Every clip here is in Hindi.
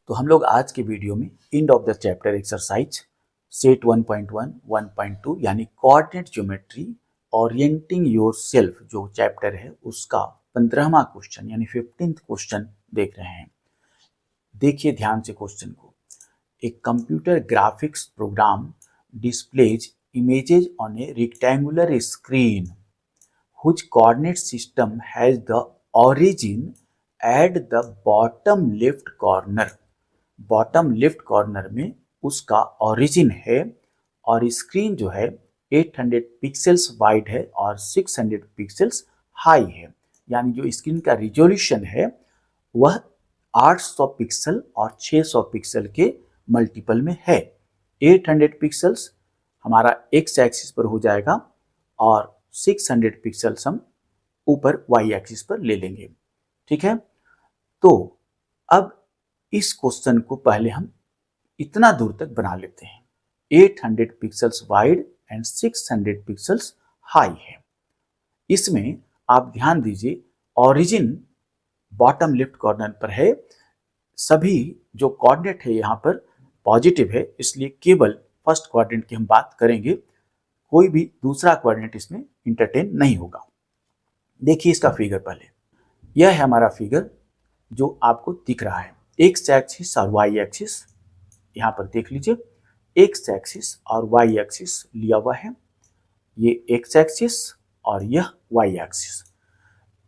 तो हम लोग आज के वीडियो में end of the chapter exercise set 1.1 1.2 यानी कोऑर्डिनेट ज्योमेट्री ओरिएंटिंग योरसेल्फ जो चैप्टर है उसका 15वां क्वेश्चन यानी 15th क्वेश्चन देख रहे हैं। देखिए ध्यान से क्वेश्चन को। एक computer graphics program displays images on a rectangular screen whose coordinate system has the origin at the bottom left corner। Bottom left corner में उसका ओरिजिन है और स्क्रीन जो है 800 पिक्सेल्स वाइड है और 600 पिक्सेल्स हाई है, यानी जो स्क्रीन का रिजोल्यूशन है वह 800 पिक्सल और 600 पिक्सल के मल्टीपल में है। 800 पिक्सल्स हमारा एक्स एक्सिस पर हो जाएगा और 600 पिक्सल्स हम ऊपर वाई एक्सिस पर ले लेंगे। ठीक है, तो अब इस क्वेश्चन को पहले हम इतना दूर तक बना लेते हैं। 800 pixels wide and 600 pixels high है। इसमें आप ध्यान दीजिए ओरिजिन बॉटम लेफ्ट कॉर्नर पर है। सभी जो कोऑर्डिनेट है यहाँ पर पॉजिटिव है, इसलिए केवल फर्स्ट क्वाड्रेंट की हम बात करेंगे, कोई भी दूसरा क्वाड्रेंट इसमें इंटरटेन नहीं होगा। देखिए इसका फिगर पहले, यह है हमारा फिगर जो आपको दिख रहा है। एक्स एक्सिस और वाई एक्सिस यहाँ पर देख लीजिए, एक्स एक्सिस और वाई एक्सिस लिया हुआ है। ये एक्स एक्सिस और यह वाई एक्सिस।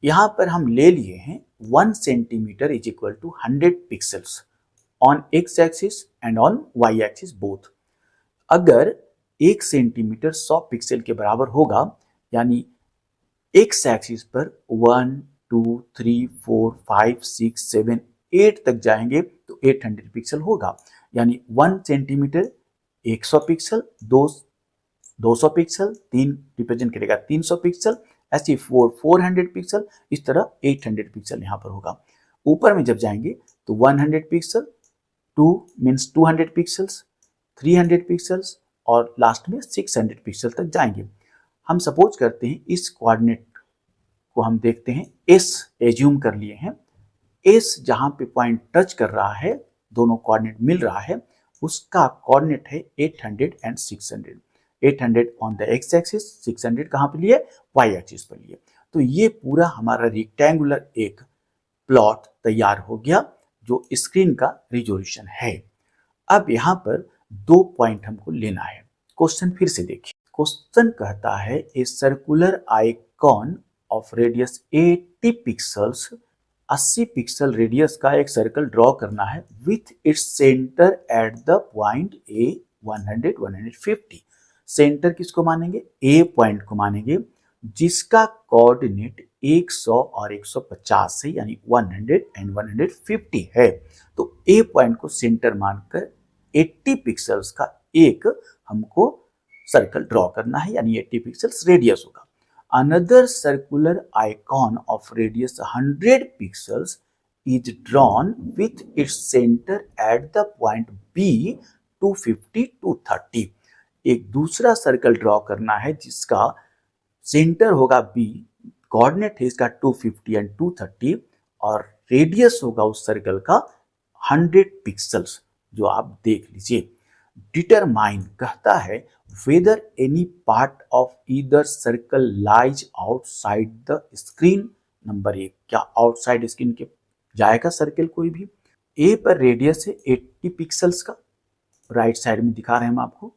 यहाँ पर हम ले लिए हैं 1 centimetre is equal to 100 pixels on X axis and on Y axis both. अगर 1 सेंटीमीटर 100 पिक्सल के बराबर होगा, यानी एक्स एक्सिस पर 1 2 3 4 5 6 7 8 तक जाएंगे तो 800 पिक्सल होगा, यानी 1 सेंटीमीटर 100 पिक्सल, 200 पिक्सल, 3 रिप्रेजेंट करेगा 300 पिक्सल, ऐसे 400 पिक्सल, इस तरह 800 पिक्सल यहाँ पर होगा। ऊपर में जब जाएंगे तो 100 पिक्सल, 2 मीन्स 200 पिक्सल्स, 300 पिक्सल्स और लास्ट में 600 पिक्सल तक जाएंगे। हम सपोज करते हैं इस कोऑर्डिनेट को हम देखते हैं एस एज्यूम कर लिए हैं। एस जहां पे पॉइंट टच कर रहा है, दोनों कोऑर्डिनेट मिल रहा है, उसका कोऑर्डिनेट है 800 and 600। 800 on the x axis, 600 कहां पे लिए, वाई एक्सिस पर लिए। तो ये पूरा हमारा रेक्टेंगुलर एक प्लॉट तैयार हो गया जो स्क्रीन का रिजोल्यूशन है। अब यहाँ पर 2 पॉइंट हमको लेना है। क्वेश्चन फिर से देखिए। क्वेश्चन कहता है a circular icon of radius 80 pixels, 80 pixel radius का एक सर्कल ड्रॉ करना है with its centre at the point A 100 150। Centre किसको मानेंगे, ए पॉइंट को मानेंगे, जिसका कोऑर्डिनेट 100 और 150 है, यानी 100 एंड 150 है। तो ए पॉइंट को सेंटर मानकर 80 पिक्सल्स का एक हमको सर्कल ड्रॉ करना है, यानी 80 पिक्सल्स रेडियस होगा। Another circular icon of radius 100 pixels is drawn with its center at the point B 250 230। एक दूसरा सर्कल ड्रॉ करना है जिसका सेंटर होगा B, कोऑर्डिनेट है इसका 250 एंड 230 और रेडियस होगा उस सर्कल का 100 पिक्सल्स, जो आप देख लीजिए। डिटरमाइन कहता है whether any part of either circle lies outside the screen। Number 1, क्या आउटसाइड स्क्रीन के जाएगा सर्कल कोई भी। ए पर रेडियस है 80 पिक्सल्स का, राइट साइड में दिखा रहे हैं हम आपको।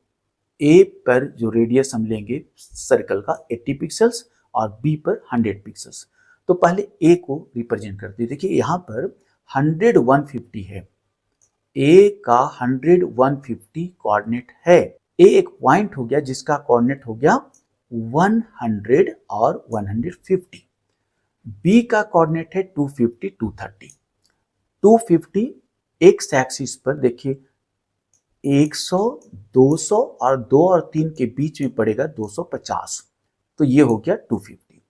ए पर जो रेडियस हम लेंगे सर्कल का 80 पिक्सल्स और बी पर 100 पिक्सल्स। तो पहले ए को रिप्रेजेंट करते हैं। देखिए यहाँ पर 100 150 है, ए का 100 150 कोऑर्डिनेट है। ए एक पॉइंट हो गया जिसका कोऑर्डिनेट हो गया 100 और 150। बी का कोऑर्डिनेट है 250 230। 250 एक्स एक्सिस पर देखिए 100 200 और 2 और 3 के बीच में पड़ेगा 250, तो ये हो गया 250।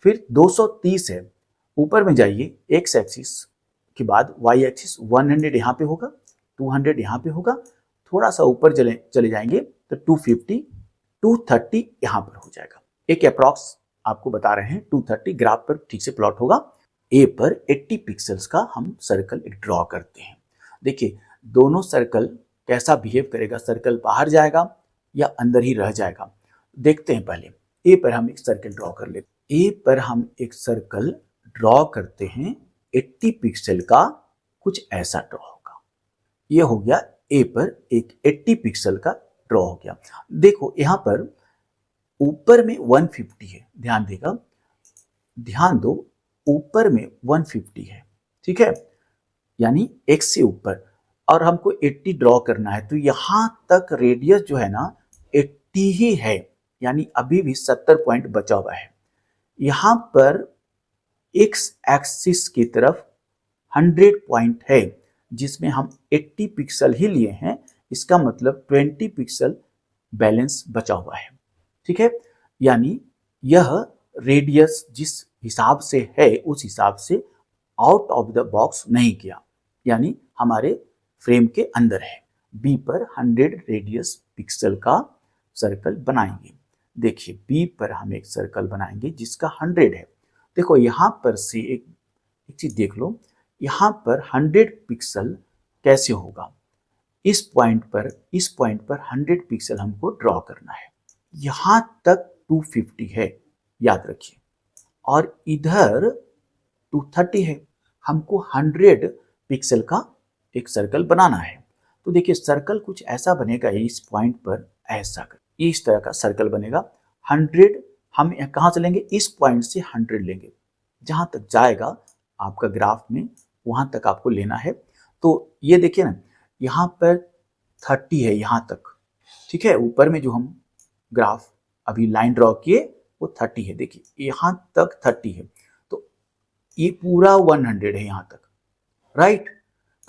फिर 230 है, ऊपर में जाइए एक्स एक्सिस के बाद वाई एक्सिस 100 यहाँ पे होगा, 200 यहाँ पे होगा, थोड़ा सा ऊपर चले जाएंगे तो 250 230 यहाँ पर हो जाएगा। एक अप्रॉक्स आपको बता रहे हैं, 230 ग्राफ पर ठीक से प्लॉट होगा। ए पर 80 पिक्सल्स का हम सर्कल एक ड्रॉ करते हैं। देखिए दोनों सर्कल कैसा बिहेव करेगा, सर्कल बाहर जाएगा या अंदर ही रह जाएगा। देखते हैं पहले ए पर हम एक सर्कल ड्रॉ कर लेते हैं। ए पर हम एक सर्कल ड्रॉ करते हैं 80 पिक्सल का, कुछ ऐसा ड्रॉ होगा। ये हो गया ए पर एक 80 पिक्सल का ड्रॉ हो गया। देखो यहां पर ऊपर में 150 है, ध्यान देगा, ध्यान दो, ऊपर में 150 है, ठीक है, यानी x से ऊपर, और हमको 80 ड्रॉ करना है, तो यहां तक रेडियस जो है ना 80 ही है, यानी अभी भी 70 पॉइंट बचा हुआ है। यहां पर x एक्सिस की तरफ 100 पॉइंट है, जिसमें हम 80 पिक्सल ही लिए हैं, इसका मतलब 20 पिक्सल बैलेंस बचा हुआ है, ठीक है। यानी यह रेडियस जिस हिसाब से है उस हिसाब से आउट ऑफ द बॉक्स नहीं किया, यानी हमारे फ्रेम के अंदर है। बी पर 100 रेडियस पिक्सल का सर्कल बनाएंगे। देखिए बी पर हम एक सर्कल बनाएंगे जिसका 100 है। देखो यहां पर से एक चीज देख लो, यहां पर 100 पिक्सल कैसे होगा, इस पॉइंट पर 100 पिक्सल हमको ड्रॉ करना है। यहां तक 250 है, याद रखिए, और इधर 230 है। हमको 100 पिक्सल का एक सर्कल बनाना है। तो देखिए सर्कल कुछ ऐसा बनेगा, इस पॉइंट पर ऐसा इस तरह का सर्कल बनेगा। 100 हम कहाँ से लेंगे, इस पॉइंट से 100 लेंगे, जहां तक जाएगा आपका ग्राफ में वहां तक आपको लेना है। तो ये देखिए ना, यहाँ पर 30 है यहाँ तक, ठीक है, ऊपर में जो हम ग्राफ अभी लाइन ड्रॉ किए वो 30 है, देखिए यहाँ तक 30 है, तो ये पूरा 100 है यहाँ तक, राइट।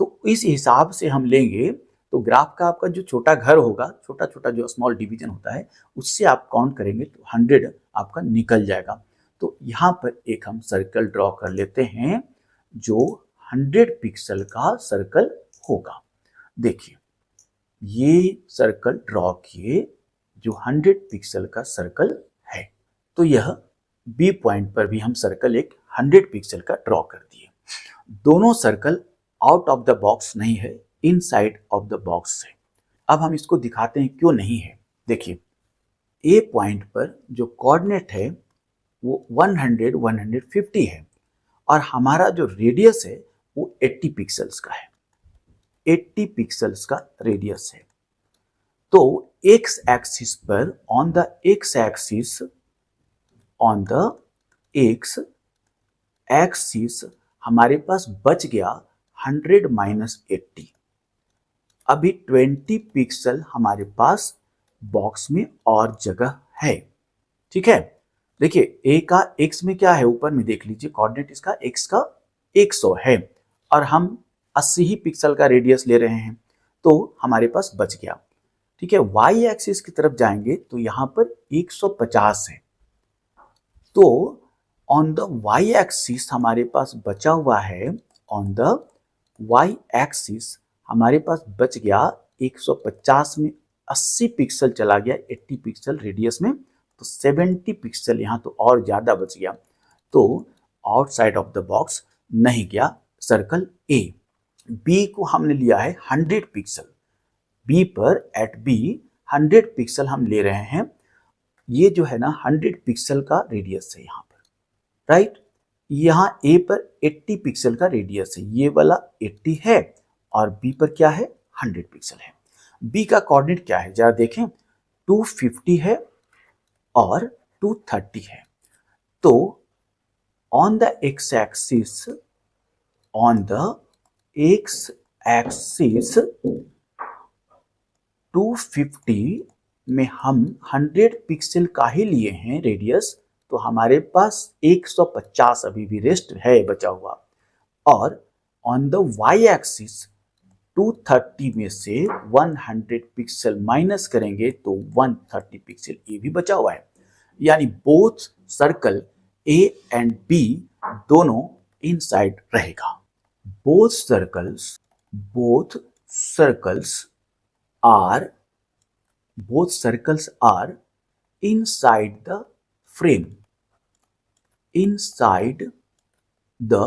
तो इस हिसाब से हम लेंगे तो ग्राफ का आपका जो छोटा घर होगा, छोटा छोटा जो स्मॉल डिवीजन होता है, उससे आप काउंट करेंगे तो 100 आपका निकल जाएगा। तो यहाँ पर एक हम सर्कल ड्रॉ कर लेते हैं जो 100 पिक्सल का सर्कल होगा। देखिए ये सर्कल ड्रॉ किए जो 100 पिक्सल का सर्कल है। तो यह बी पॉइंट पर भी हम सर्कल एक 100 पिक्सल का ड्रॉ कर दिए। दोनों circle out of the box नहीं है, इनसाइड ऑफ द बॉक्स है। अब हम इसको दिखाते हैं क्यों नहीं है। देखिए ए पॉइंट पर जो कोऑर्डिनेट है वो 100 150 है, और हमारा जो रेडियस है वो 80 पिक्सल्स का है, 80 पिक्सल्स का रेडियस है। तो एक्स एक्सिस पर ऑन द एक्स एक्सिस हमारे पास बच गया 100 माइनस 80। अभी 20 पिक्सल हमारे पास बॉक्स में और जगह है, ठीक है। देखिए ए का एक्स में क्या है, ऊपर में देख लीजिए कोऑर्डिनेट इसका एक्स का 100 है, और हम 80 ही पिक्सल का रेडियस ले रहे हैं, तो हमारे पास बच गया, ठीक है। वाई एक्सिस की तरफ जाएंगे तो यहां पर 150 है, तो ऑन द वाई एक्सिस हमारे पास बचा हुआ है, ऑन द वाई एक्सिस हमारे पास बच गया 150 में 80 पिक्सल चला गया 80 पिक्सल रेडियस में, तो 70 पिक्सल यहाँ तो और ज्यादा बच गया, तो आउटसाइड ऑफ द बॉक्स नहीं गया सर्कल ए। बी को हमने लिया है 100 पिक्सल, बी पर एट बी 100 पिक्सल हम ले रहे हैं। ये जो है ना 100 पिक्सल का रेडियस है यहाँ पर, राइट। यहाँ ए पर 80 पिक्सल का रेडियस है, ये वाला 80 है, और बी पर क्या है 100 पिक्सल है। बी का कोऑर्डिनेट क्या है जरा देखें, 250 है और 230 है। तो ऑन द एक्स एक्सिस 250 में हम 100 पिक्सल का ही लिए हैं रेडियस, तो हमारे पास 150 अभी भी रेस्ट है बचा हुआ, और ऑन द वाई एक्सिस 230 में से 100 पिक्सल माइनस करेंगे तो 130 पिक्सल ये भी बचा हुआ है, यानी both circle A and B दोनों इनसाइड रहेगा। Both circles are inside the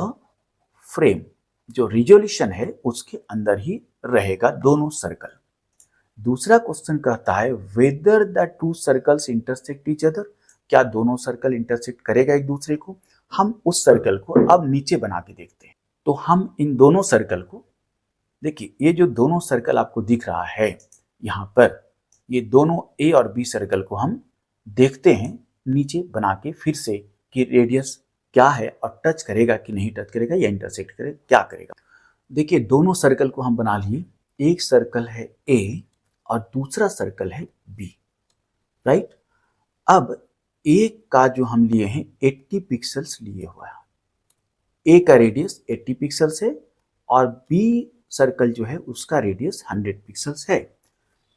frame जो रिजोल्यूशन है उसके अंदर ही रहेगा दोनों सर्कल। दूसरा क्वेश्चन कहता है whether the two circles intersect each other, क्या दोनों सर्कल इंटरसेक्ट करेगा एक दूसरे को। हम उस सर्कल को अब नीचे बना के देखते हैं। तो हम इन दोनों सर्कल को देखिए, ये जो दोनों सर्कल आपको दिख रहा है यहाँ पर, ये दोनों ए और बी सर्कल को हम देखते हैं नीचे बना के फिर से कि रेडियस क्या है और टच करेगा कि नहीं टच करेगा या इंटरसेक्ट करेगा क्या करेगा। देखिए दोनों सर्कल को हम बना लिए, एक सर्कल है ए और दूसरा सर्कल है बी, राइट। अब ए का जो हम लिए हैं 80 पिक्सल्स लिए हुआ है, ए का रेडियस 80 पिक्सल्स है और बी सर्कल जो है उसका रेडियस 100 पिक्सल्स है।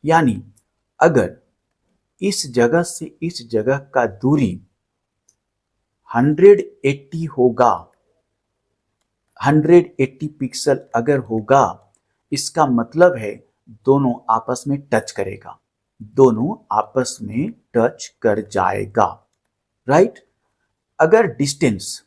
यानी अगर इस जगह से इस जगह का दूरी 180 होगा, 180 पिक्सल अगर होगा, इसका मतलब है दोनों आपस में टच करेगा, दोनों आपस में टच कर जाएगा, राइट। अगर डिस्टेंस,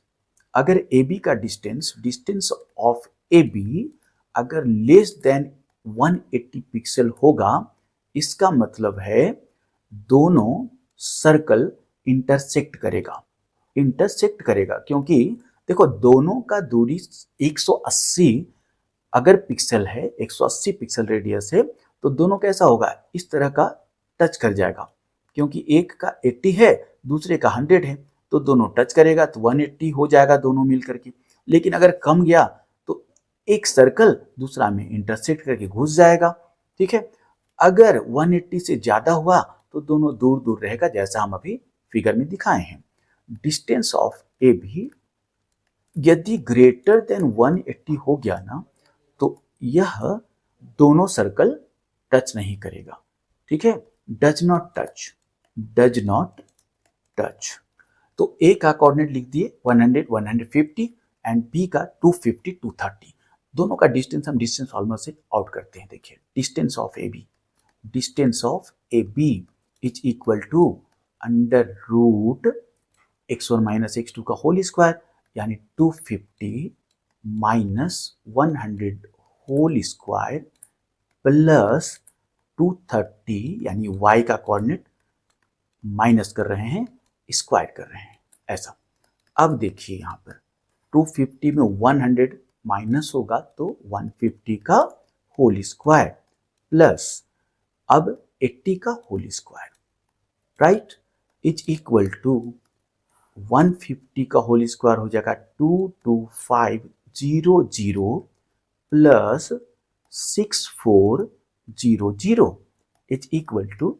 अगर ए बी का डिस्टेंस ऑफ ए बी अगर लेस देन 180 पिक्सल होगा, इसका मतलब है दोनों सर्कल इंटरसेक्ट करेगा, क्योंकि देखो दोनों का दूरी 180 अगर पिक्सल है, 180 पिक्सल रेडियस है, तो दोनों कैसा होगा, इस तरह का टच कर जाएगा, क्योंकि एक का 80 है दूसरे का 100 है, तो दोनों टच करेगा तो 180 हो जाएगा दोनों मिल करके। लेकिन अगर कम गया तो एक सर्कल दूसरा में इंटरसेक्ट करके घुस जाएगा, ठीक है। अगर 180 से ज्यादा हुआ तो दोनों दूर दूर रहेगा, जैसा हम अभी फिगर में दिखाए हैं। डिस्टेंस ऑफ ए बी यदि ग्रेटर देन 180 हो गया ना, तो यह दोनों सर्कल टच नहीं करेगा, ठीक है। Does not touch. तो ए का कोऑर्डिनेट लिख दिए 100 150 एंड बी का 250 230। दोनों का डिस्टेंस हम डिस्टेंस फॉर्मूला से आउट करते हैं। देखिए distance of A B is equal to under root x1 minus x2 का होल स्क्वायर, यानी 250 माइनस 100 होल स्क्वायर प्लस 230, यानी y का कोऑर्डिनेट माइनस कर रहे हैं, स्क्वायर कर रहे हैं, ऐसा। अब देखिए यहाँ पर 250 में 100 माइनस होगा तो 150 का होल स्क्वायर प्लस अब 80 का whole square, right, is equal to 150 का होल स्क्वायर हो जाएगा 22500 प्लस 6400 इज इक्वल टू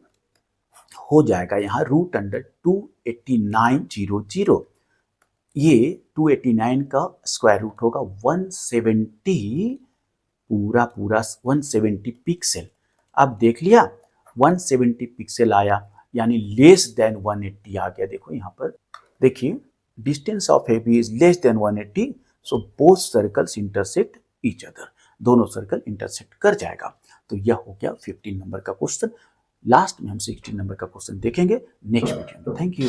हो जाएगा यहाँ रूट अंडर 28900। ये 289 का स्क्वायर रूट होगा 170, पूरा 170 पिक्सल। अब देख लिया 170 पिक्सल आया, यानी लेस देन 180 आ गया। देखो यहाँ पर देखिए distance of A B is less than 180, so both circles intersect each other, दोनों सर्कल इंटरसेक्ट कर जाएगा। तो यह हो गया 15 नंबर का क्वेश्चन। लास्ट में हम 16 नंबर का क्वेश्चन देखेंगे नेक्स्ट वीडियो में। Thank you.